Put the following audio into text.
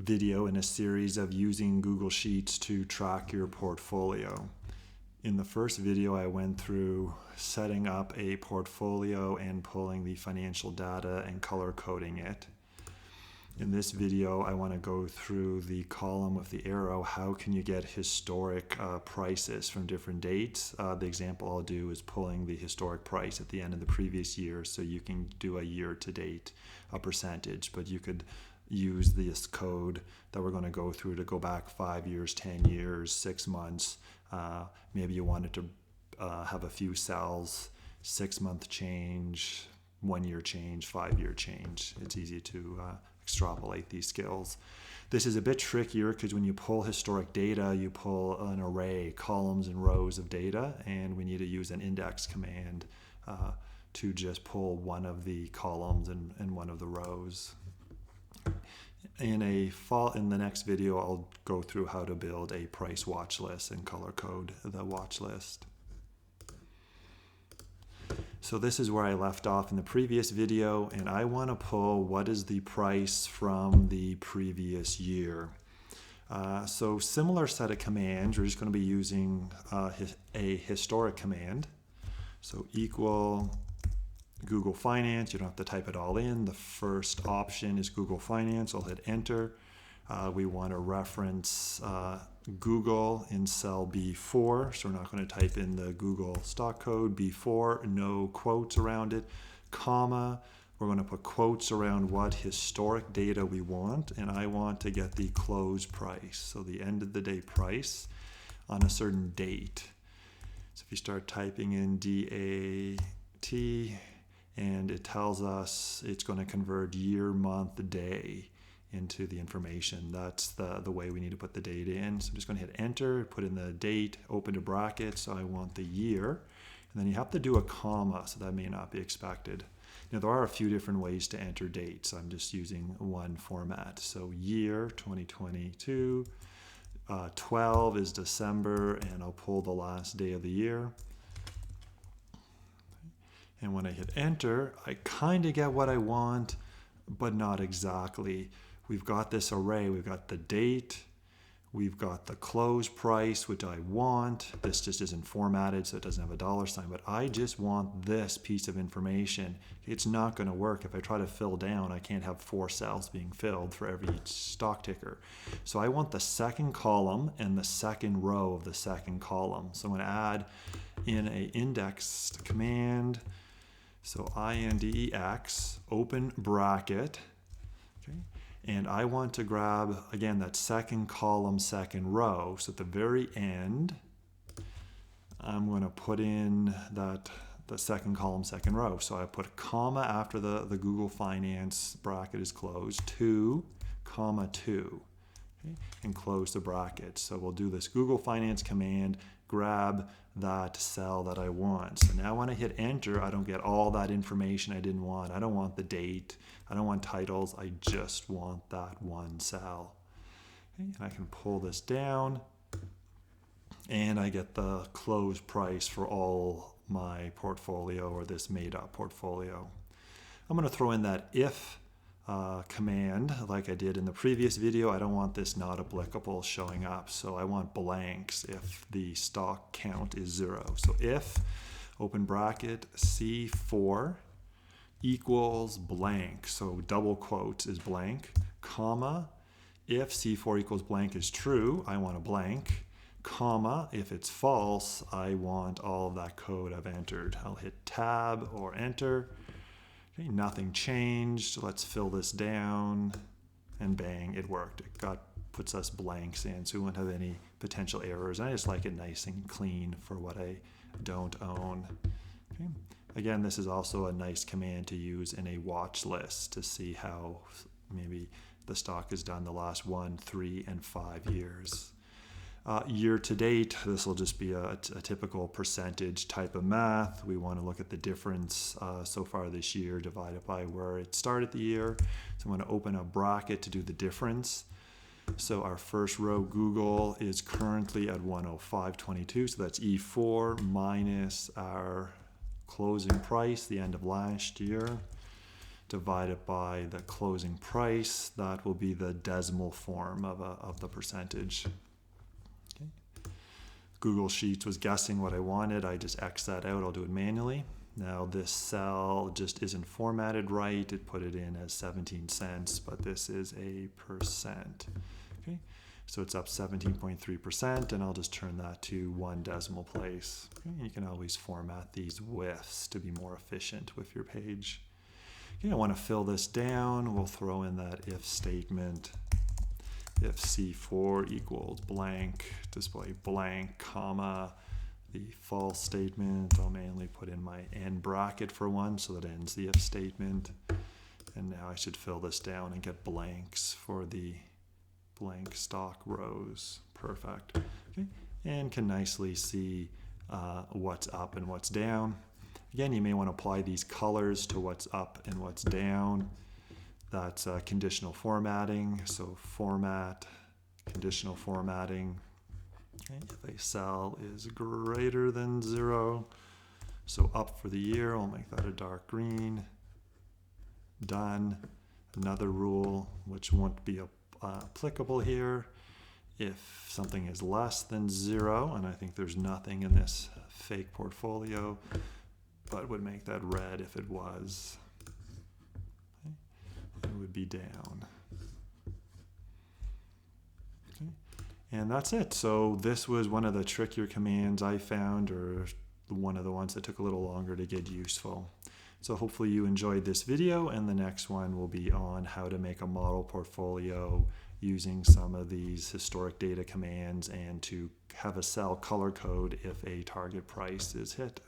video in a series of using Google Sheets to track your portfolio. In the first video, I went through setting up a portfolio and pulling the financial data and color coding it. In this video, I want to go through the column with the arrow. How can you get historic prices from different dates? The example I'll do is pulling the historic price at the end of the previous year, so you can do a year-to-date percentage, but you could use this code that we're going to go through to go back 5 years, 10 years, 6 months. Maybe you wanted to have a few cells, 6-month change, 1-year change, 5-year change. It's easy to extrapolate these skills. This is a bit trickier because when you pull historic data, you pull an array, columns and rows of data, and we need to use an index command to just pull one of the columns and one of the rows. In the next video, I'll go through how to build a price watch list and color code the watch list. So this is where I left off in the previous video, and I want to pull what is the price from the previous year. So similar set of commands, we're just going to be using a historic command. So equal Google Finance. You don't have to type it all in. The first option is Google Finance. I'll hit enter. We want to reference Google in cell B4, so we're not going to type in the Google stock code. B4, no quotes around it, comma, we're going to put quotes around what historic data we want, and I want to get the close price, so the end of the day price on a certain date. So if you start typing in DAT, and it tells us it's going to convert year, month, day into the information. That's the way we need to put the date in. So I'm just going to hit enter, put in the date, open a bracket, so I want the year. And then you have to do a comma, so that may not be expected. Now there are a few different ways to enter dates. I'm just using one format. So year 2022, 12 is December, and I'll pull the last day of the year. And when I hit enter, I kind of get what I want, but not exactly. We've got this array. We've got the date. We've got the close price, which I want. This just isn't formatted, so it doesn't have a dollar sign, but I just want this piece of information. It's not going to work. If I try to fill down, I can't have 4 cells being filled for every stock ticker. So I want the second column and the second row of the second column. So I'm going to add in an indexed command. So index, open bracket, okay? And I want to grab, again, that second column, second row. So at the very end, I'm going to put in the second column, second row. So I put a comma after the Google Finance bracket is closed, 2, comma 2, okay? And close the bracket. So we'll do this Google Finance command, grab that cell that I want. So now when I hit enter, I don't get all that information I didn't want. I don't want the date. I don't want titles. I just want that one cell. Okay, and I can pull this down, and I get the close price for all my portfolio, or this made up portfolio. I'm going to throw in that if command like I did in the previous video. I don't want this not applicable showing up, so I want blanks if the stock count is 0. So if, open bracket, C4 equals blank, so double quotes is blank, comma, if C4 equals blank is true, I want a blank, comma, if it's false, I want all of that code I've entered. I'll hit tab or enter. Okay, nothing changed. Let's fill this down, and bang, it worked. It puts us blanks in, so we won't have any potential errors. And I just like it nice and clean for what I don't own. Okay. Again, this is also a nice command to use in a watch list to see how maybe the stock has done the last 1, 3, and 5 years. Year to date, this will just be a typical percentage type of math. We want to look at the difference so far this year divided by where it started the year. So I'm going to open a bracket to do the difference. So our first row, Google, is currently at 105.22. So that's E4 minus our closing price, the end of last year, divided by the closing price. That will be the decimal form of the percentage. Okay. Google Sheets was guessing what I wanted. I just X that out. I'll do it manually. Now this cell just isn't formatted right. It put it in as 17 cents, but this is a percent. Okay, so it's up 17.3%, and I'll just turn that to one decimal place. Okay, you can always format these WIFs to be more efficient with your page. Okay, I want to fill this down. We'll throw in that if statement. If C4 equals blank, display blank, comma, the false statement. I'll manually put in my end bracket for one, so that ends the if statement. And now I should fill this down and get blanks for the blank stock rows. Perfect. Okay, and can nicely see what's up and what's down. Again, you may want to apply these colors to what's up and what's down. That's conditional formatting. So format, conditional formatting. Okay, if a cell is greater than 0, so up for the year, I'll make that a dark green. Done. Another rule, which won't be applicable here, if something is less than 0, and I think there's nothing in this fake portfolio, but would make that red if it was. Okay. It would be down. Okay. And that's it. So this was one of the trickier commands I found, or one of the ones that took a little longer to get useful. So hopefully you enjoyed this video, and the next one will be on how to make a model portfolio using some of these historic data commands and to have a cell color code if a target price is hit.